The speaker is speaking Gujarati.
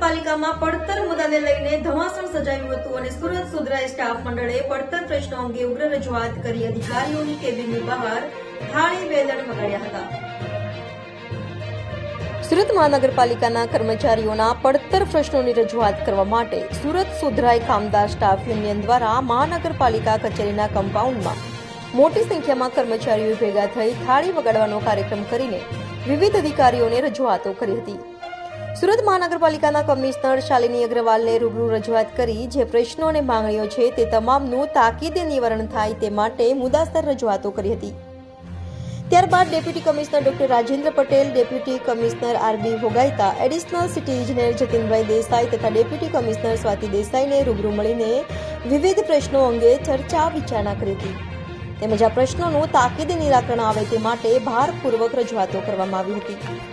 મહાનગરપાલિકામાં પડતર મુદ્દાને લઈને ધમાસણ સજાયું હતું અને સુરત સુધરાઈ સ્ટાફ મંડળે પડતર પ્રશ્નો અંગે ઉગ્ર રજૂઆત કરી અધિકારીઓની કેબિનની બહાર થાળી વેલણ વગાડ્યા હતા. સુરત મહાનગરપાલિકાના કર્મચારીઓના પડતર પ્રશ્નોની રજૂઆત કરવા માટે સુરત સુધરાઈ કામદાર સ્ટાફ યુનિયન દ્વારા મહાનગરપાલિકા કચેરીના કમ્પાઉન્ડમાં મોટી સંખ્યામાં કર્મચારીઓ ભેગા થઈ થાળી વગાડવાનો કાર્યક્રમ કરીને વિવિધ અધિકારીઓને રજૂઆતો કરી હતી. સુરત મહાનગરપાલિકાના કમિશનર શાલિની અગ્રવાલને રૂબરૂ રજૂઆત કરી જે પ્રશ્નો અને માંગણીઓ છે તે તમામનું તાકીદે નિવારણ થાય તે માટે મુદ્દાસર રજૂઆતો કરી હતી. ત્યારબાદ deputy commissioner doctor Rajendra Patel, deputy commissioner RB Bhogaita, additional city ઇજનેર જતીનભાઈ દેસાઈ તથા ડેપ્યુટી કમિશનર સ્વાતિ દેસાઈને રૂબરૂ મળીને વિવિધ પ્રશ્નો અંગે ચર્ચા વિચારણા કરી હતી. તેમજ આ પ્રશ્નોનું તાકીદે નિરાકરણ આવે તે માટે ભારપૂર્વક રજૂઆતો કરવામાં આવી હતી.